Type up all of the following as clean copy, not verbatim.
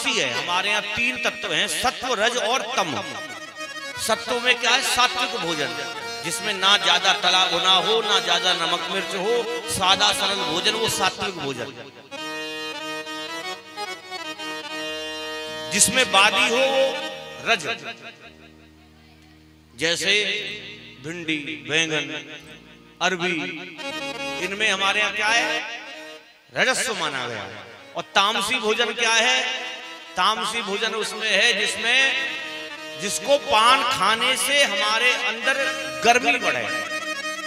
तामसी है। हमारे यहाँ 3 तत्व हैं, सत्व, रज और तम। सत्व में क्या है? सात्विक भोजन, जिसमें ना ज्यादा तला भुना हो, ना ज्यादा नमक मिर्च हो, सादा सरल भोजन, वो सात्विक भोजन। जिसमें बादी हो वो रज, जैसे भिंडी, बैंगन, अरबी, इनमें हमारे यहाँ क्या है? रजस्व माना गया है। और तामसी भोजन क्या है? तामसी भोजन उसमें है जिसको पान खाने से हमारे अंदर गर्मी बढ़े,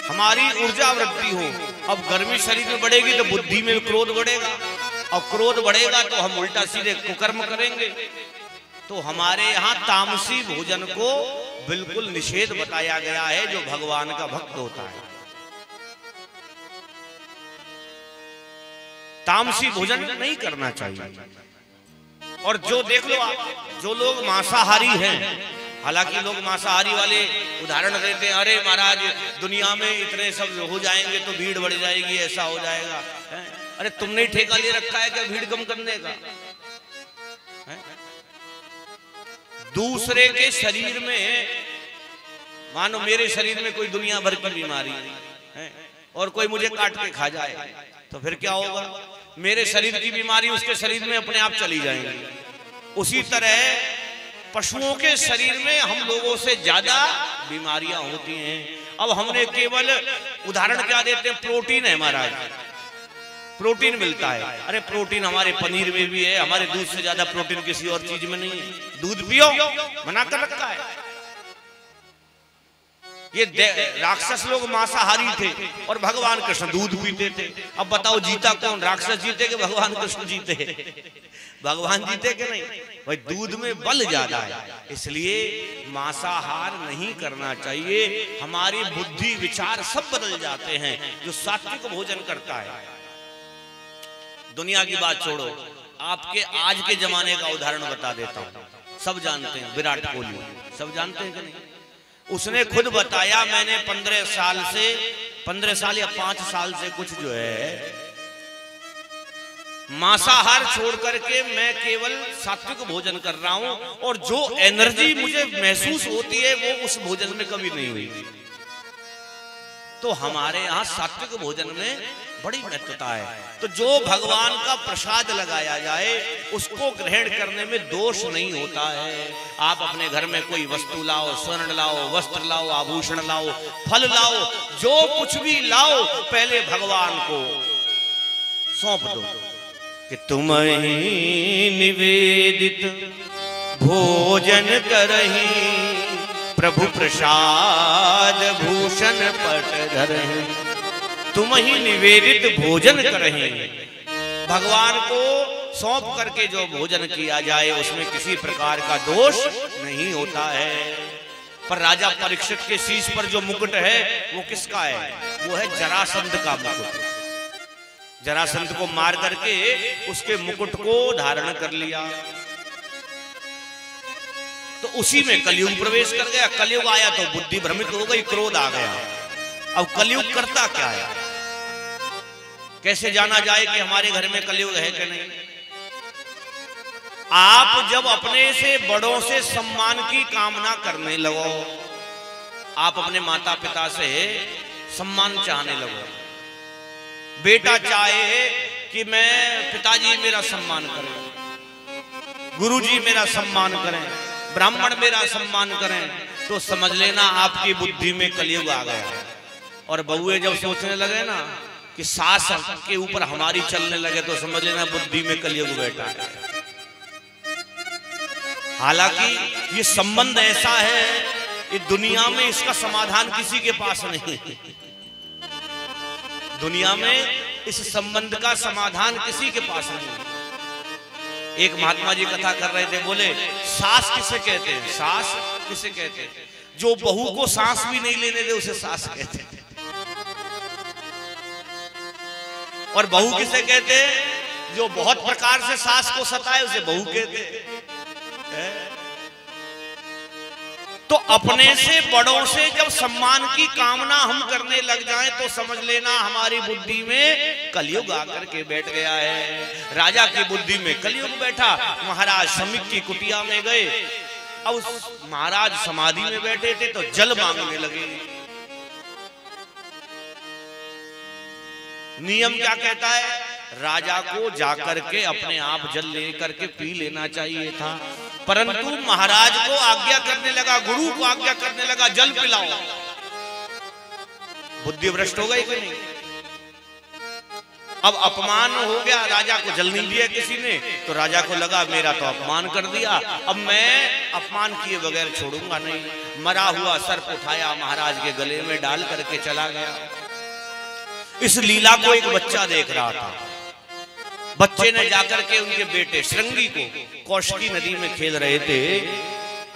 हमारी ऊर्जा वृद्धि हो। अब गर्मी शरीर में बढ़ेगी तो बुद्धि में क्रोध बढ़ेगा, और क्रोध बढ़ेगा तो हम उल्टा सीधे कुकर्म करेंगे। तो हमारे यहाँ तामसी भोजन को बिल्कुल निषेध बताया गया है। जो भगवान का भक्त होता है, तामसी भोजन नहीं करना चाहिए। और जो देख लो आप, जो लोग मांसाहारी हैं, हालांकि लोग मांसाहारी वाले उदाहरण देते हैं, अरे महाराज दुनिया में इतने सब हो जाएंगे तो भीड़ बढ़ जाएगी, ऐसा हो जाएगा। अरे तुमने ठेका ले रखा है क्या भीड़ कम करने का? दूसरे के शरीर में, मानो मेरे शरीर में कोई दुनिया भर की बीमारी है और कोई मुझे काट के खा जाए तो फिर क्या होगा? मेरे शरीर की बीमारी उसके शरीर में अपने आप चली जाएगी। उसी तरह पशुओं के शरीर में हम लोगों से ज्यादा बीमारियां होती हैं। अब हमने केवल उदाहरण क्या देते हैं? प्रोटीन है महाराज, प्रोटीन मिलता है। अरे प्रोटीन हमारे पनीर में भी है, हमारे दूध से ज्यादा प्रोटीन किसी और चीज में नहीं है। दूध पियो, मना कर रखा है। ये राक्षस लोग मांसाहारी थे और भगवान कृष्ण दूध पीते थे। अब बताओ जीता कौन? राक्षस जीते कि भगवान कृष्ण जीते? भगवान जीते कि नहीं? भाई दूध में बल ज्यादा है, इसलिए मांसाहार नहीं करना चाहिए। हमारी बुद्धि विचार सब बदल जाते हैं जो सात्विक भोजन करता है। दुनिया की बात छोड़ो, आपके आज के जमाने का उदाहरण बता देता हूं। सब जानते हैं विराट कोहली, सब जानते हैं कि नहीं? उसने खुद बताया, मैंने 15 साल या 5 साल से कुछ जो है मांसाहार छोड़ करके मैं केवल सात्विक भोजन कर रहा हूं, और जो एनर्जी मुझे महसूस होती है वो उस भोजन में कभी नहीं हुई। तो हमारे यहाँ सात्विक भोजन में बड़ी महत्वता है। तो जो भगवान का प्रसाद लगाया जाए उसको ग्रहण करने में दोष नहीं होता है। आप अपने घर में कोई वस्तु लाओ, स्वर्ण लाओ, वस्त्र लाओ, आभूषण लाओ, फल लाओ, जो कुछ भी लाओ, पहले भगवान को सौंप दो कि तुम्हें निवेदित भोजन करही, प्रभु प्रसाद भूषण पट धरहि। तुम ही निवेदित भोजन करहि। भगवान को सौंप करके जो भोजन किया जाए उसमें किसी प्रकार का दोष नहीं होता है। पर राजा परीक्षित के शीश पर जो मुकुट है वो किसका है? वो है जरासंध का मुकुट। जरासंध को मार करके उसके मुकुट को धारण कर लिया। तो उसी में कलयुग प्रवेश कर गया। कलयुग आया तो बुद्धि भ्रमित हो गई, क्रोध आ गया। अब कलयुग करता क्या है? कैसे जाना जाए कि हमारे घर में कलयुग है कि नहीं? आप जब अपने से बड़ों से सम्मान की कामना करने लगो, आप अपने माता पिता से सम्मान चाहने लगो। बेटा चाहे कि मैं पिताजी मेरा सम्मान करें, गुरुजी मेरा सम्मान करें, ब्राह्मण मेरा सम्मान करें, तो समझ लेना आपकी बुद्धि में कलयुग आ गया। और बहुए जब सोचने लगे ना कि सास के ऊपर हमारी चलने लगे तो समझ लेना बुद्धि में कलयुग बैठा है। हालांकि ये संबंध ऐसा है, ये दुनिया में इसका समाधान किसी के पास नहीं। दुनिया में इस संबंध का समाधान किसी के पास नहीं। एक महात्मा जी कथा कर रहे थे, बोले सास किसे कहते हैं? सास किसे कहते हैं? जो बहू को सांस भी नहीं लेने दे उसे सास कहते हैं। और बहू किसे कहते हैं? जो बहुत प्रकार से सास को सताए उसे बहू कहते हैं। तो अपने से बड़ों से जब सम्मान की कामना हम करने लग जाएं तो समझ लेना हमारी बुद्धि में कलयुग आकर के बैठ गया है। राजा की बुद्धि में कलयुग बैठा। महाराज समीक की कुटिया में गए। अब उस महाराज समाधि में बैठे थे तो जल मांगने लगे। नियम क्या कहता है? राजा को जाकर के अपने आप जल लेकर के पी लेना चाहिए था, परंतु महाराज को आज्ञा करने लगा, गुरु को आज्ञा करने लगा, जल पिलाओ। बुद्धि भ्रष्ट हो गई कि नहीं? अब अपमान हो गया, राजा को जल नहीं दिया किसी ने, तो राजा को लगा मेरा तो अपमान कर दिया, अब मैं अपमान किए बगैर छोड़ूंगा नहीं। मरा हुआ सर्प उठाया, महाराज के गले में डाल करके चला गया। इस लीला को एक बच्चा देख रहा था। बच्चे ने जाकर के उनके बेटे श्रृंगी को कौशिकी नदी में खेल रहे थे,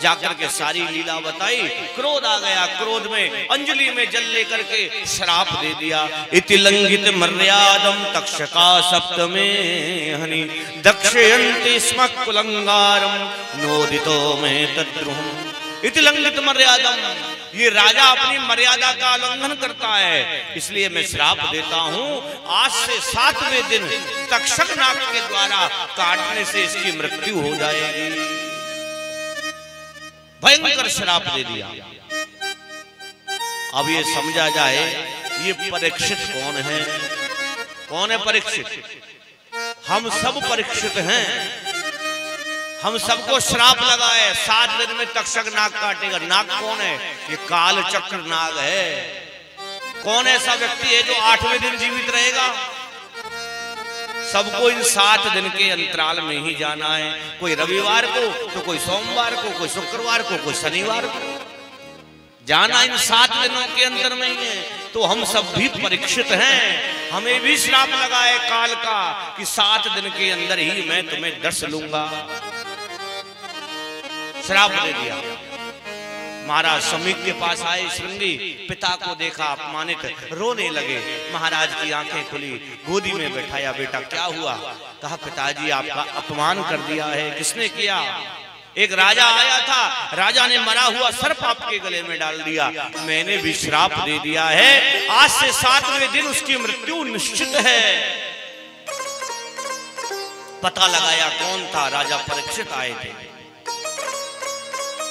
जाकर के सारी लीला बताई। क्रोध आ गया, क्रोध में अंजलि में जल लेकर के श्राप दे दिया। इति लंघित मर्यादम तक्षका सप्तमे हनि दक्षयन्ति स्म कुलंगारम नोदितो में तद्रुहम्। इति लंघित मर्यादम, ये राजा अपनी मर्यादा का उल्लंघन करता है, इसलिए मैं श्राप देता हूं, आज से 7वें दिन तक्षक नाग के द्वारा काटने से इसकी मृत्यु हो जाएगी। भयंकर श्राप दे दिया। अब ये समझा जाए ये परीक्षित कौन है? कौन है परीक्षित? हम सब परीक्षित हैं। हम सबको श्राप लगा है, 7 दिन में तक्षक नाग काटेगा। नाग कौन है? ये काल चक्र नाग है। कौन ऐसा व्यक्ति है जो 8वें दिन जीवित रहेगा? सबको इन 7 दिन के अंतराल में ही जाना है। कोई रविवार को, तो कोई सोमवार को, कोई शुक्रवार को, कोई शनिवार को जाना। इन 7 दिनों के अंदर में ही है। तो हम सब भी परीक्षित हैं। हमें भी श्राप लगा है काल का कि 7 दिन के अंदर ही मैं तुम्हें डस लूंगा। श्राप दे दिया। महाराज समीक के पास आए श्रृंगी, पिता को देखा अपमानित, रोने लगे। महाराज की आंखें खुली, गोदी में बैठाया। बेटा क्या हुआ? कहा पिताजी आपका अपमान कर दिया है। किसने किया? एक राजा आया था, राजा ने मरा हुआ सर्प आपके गले में डाल दिया। मैंने भी श्राप दे दिया है, आज से 7वें दिन उसकी मृत्यु निश्चित है। पता लगाया कौन था? राजा परीक्षित आए थे।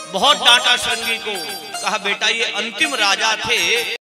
बहुत डांटा श्रृंगी को, कहा बेटा ये अंतिम राजा थे।